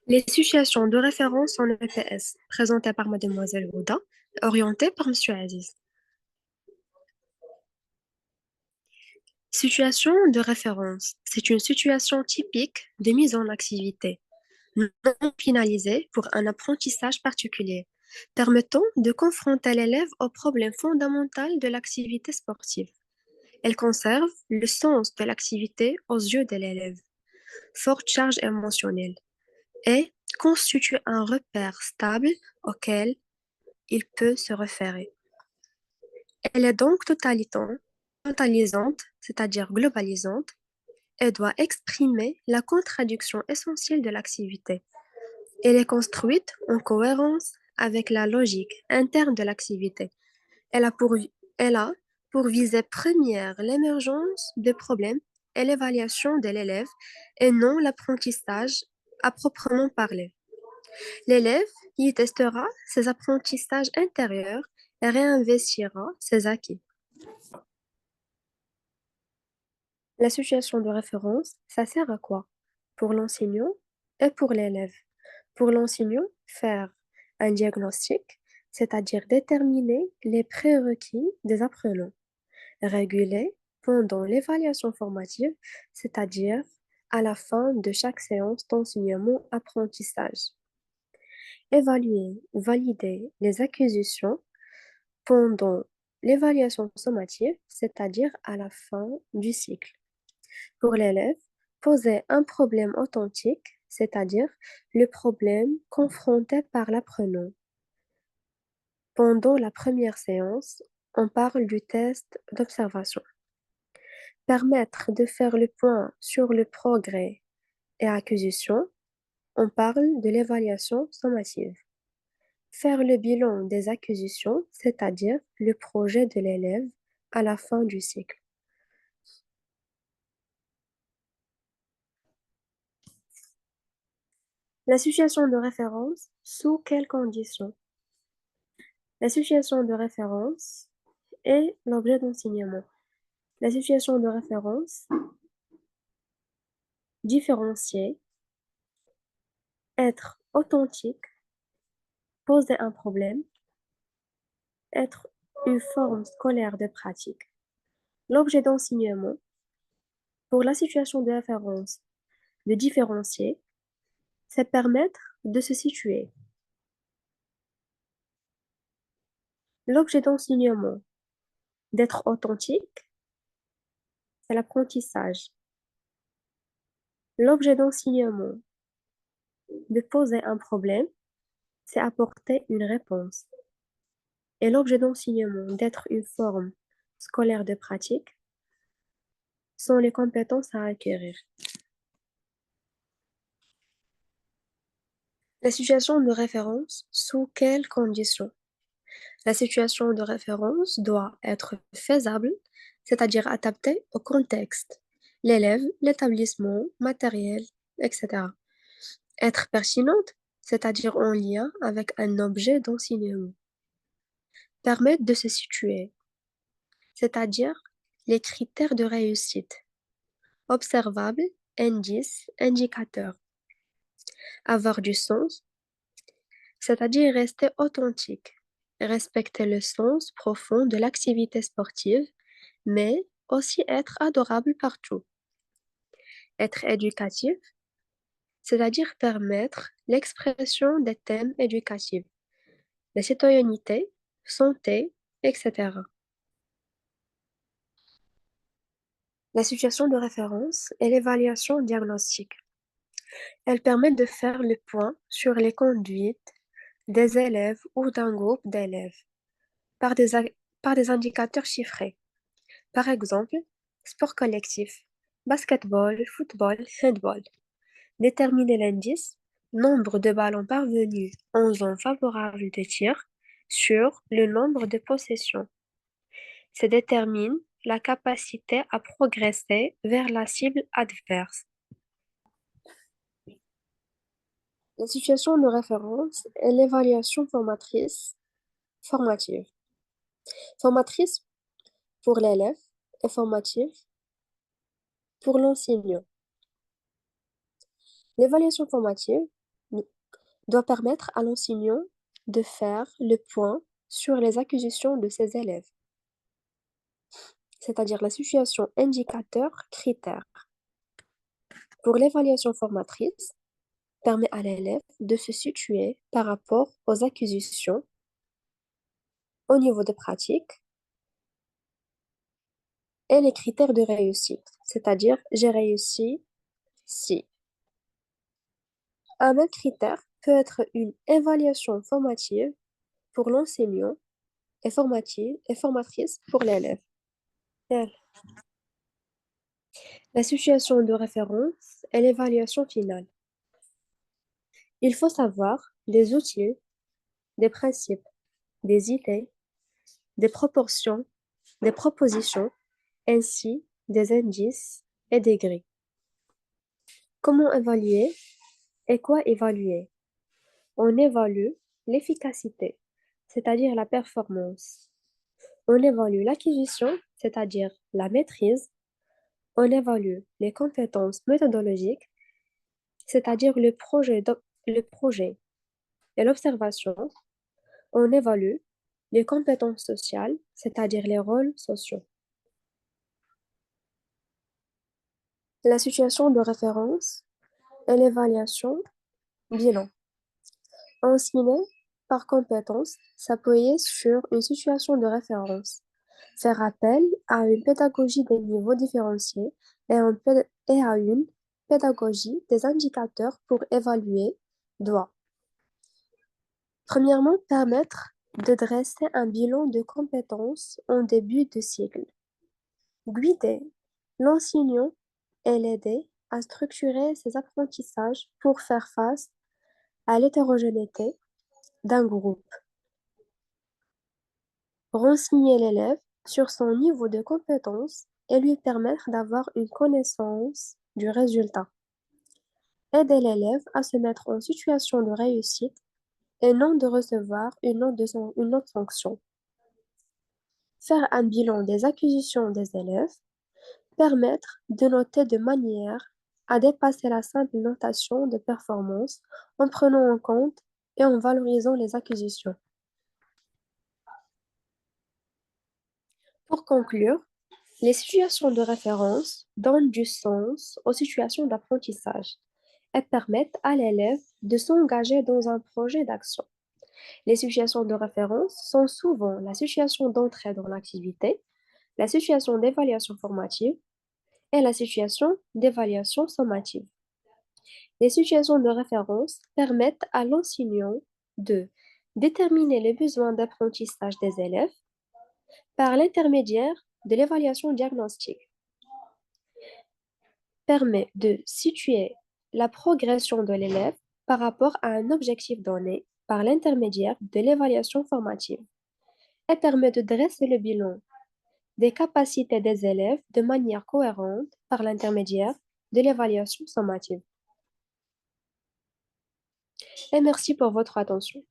Les situations de référence en EPS, présentées par Mademoiselle Gouda, orientées par Monsieur Aziz. Situation de référence, c'est une situation typique de mise en activité, non finalisée pour un apprentissage particulier, permettant de confronter l'élève au problème fondamental de l'activité sportive. Elle conserve le sens de l'activité aux yeux de l'élève, forte charge émotionnelle, et constitue un repère stable auquel il peut se référer. Elle est donc totalisante, c'est-à-dire globalisante, et doit exprimer la contradiction essentielle de l'activité. Elle est construite en cohérence avec la logique interne de l'activité. Elle a pour, elle a pour visée première l'émergence des problèmes et l'évaluation de l'élève et non l'apprentissage à proprement parler. L'élève y testera ses apprentissages intérieurs et réinvestira ses acquis. La situation de référence, ça sert à quoi? Pour l'enseignant et pour l'élève. Pour l'enseignant, faire un diagnostic, c'est-à-dire déterminer les prérequis des apprenants. Réguler pendant l'évaluation formative, c'est-à-dire à la fin de chaque séance d'enseignement-apprentissage. Évaluer, valider les acquisitions pendant l'évaluation sommative, c'est-à-dire à la fin du cycle. Pour l'élève, poser un problème authentique, c'est-à-dire le problème confronté par l'apprenant. Pendant la première séance, on parle du test d'observation. Permettre de faire le point sur le progrès et acquisition, on parle de l'évaluation sommative. Faire le bilan des acquisitions, c'est-à-dire le projet de l'élève à la fin du cycle. La situation de référence, sous quelles conditions? La situation de référence est l'objet d'enseignement. La situation de référence, différencier, être authentique, poser un problème, être une forme scolaire de pratique. L'objet d'enseignement, pour la situation de référence, de différencier, c'est permettre de se situer. L'objet d'enseignement, d'être authentique, c'est l'apprentissage. L'objet d'enseignement, de poser un problème, c'est apporter une réponse. Et l'objet d'enseignement, d'être une forme scolaire de pratique, sont les compétences à acquérir. La situation de référence, sous quelles conditions? La situation de référence doit être faisable, c'est-à-dire adaptée au contexte, l'élève, l'établissement, matériel, etc. Être pertinente, c'est-à-dire en lien avec un objet d'enseignement. Permettre de se situer, c'est-à-dire les critères de réussite. Observable, indice, indicateur. Avoir du sens, c'est-à-dire rester authentique. Respecter le sens profond de l'activité sportive, mais aussi être adorable partout. Être éducatif, c'est-à-dire permettre l'expression des thèmes éducatifs, la citoyenneté, santé, etc. La situation de référence et l'évaluation diagnostique. Elle permet de faire le point sur les conduites des élèves ou d'un groupe d'élèves par par des indicateurs chiffrés. Par exemple, sport collectif, basketball, football, handball. Déterminer l'indice, nombre de ballons parvenus en zone favorable de tir, sur le nombre de possessions. Ça détermine la capacité à progresser vers la cible adverse. La situation de référence est l'évaluation formative. Formatrice pour l'élève et formative pour l'enseignant. L'évaluation formative doit permettre à l'enseignant de faire le point sur les acquisitions de ses élèves, c'est-à-dire la situation indicateur-critère. Pour l'évaluation formatrice, permet à l'élève de se situer par rapport aux acquisitions au niveau de pratique et les critères de réussite, c'est-à-dire j'ai réussi si. Un même critère peut être une évaluation formative pour l'enseignant et formative et formatrice pour l'élève. Bien. La situation de référence et l'évaluation finale. Il faut savoir des outils, des principes, des idées, des proportions, des propositions, ainsi des indices et des grilles. Comment évaluer et quoi évaluer? On évalue l'efficacité, c'est-à-dire la performance. On évalue l'acquisition, c'est-à-dire la maîtrise. On évalue les compétences méthodologiques, c'est-à-dire le projet et l'observation. On évalue les compétences sociales, c'est-à-dire les rôles sociaux. La situation de référence et l'évaluation bilan. Enseigner par compétence, s'appuyer sur une situation de référence, faire appel à une pédagogie des niveaux différenciés et à une pédagogie des indicateurs pour évaluer doit, premièrement, permettre de dresser un bilan de compétences en début de cycle, guider l'enseignant et l'aider à structurer ses apprentissages pour faire face à l'hétérogénéité d'un groupe, renseigner l'élève sur son niveau de compétence et lui permettre d'avoir une connaissance du résultat, aider l'élève à se mettre en situation de réussite et non de recevoir une note sanction, faire un bilan des acquisitions des élèves, permettre de noter de manière à dépasser la simple notation de performance en prenant en compte et en valorisant les acquisitions. Pour conclure, les situations de référence donnent du sens aux situations d'apprentissage et permettent à l'élève de s'engager dans un projet d'action. Les situations de référence sont souvent la situation d'entrée dans l'activité, la situation d'évaluation formative et la situation d'évaluation sommative. Les situations de référence permettent à l'enseignant de déterminer les besoins d'apprentissage des élèves par l'intermédiaire de l'évaluation diagnostique, permet de situer la progression de l'élève par rapport à un objectif donné par l'intermédiaire de l'évaluation formative et permet de dresser le bilan des capacités des élèves de manière cohérente par l'intermédiaire de l'évaluation sommative. Et merci pour votre attention.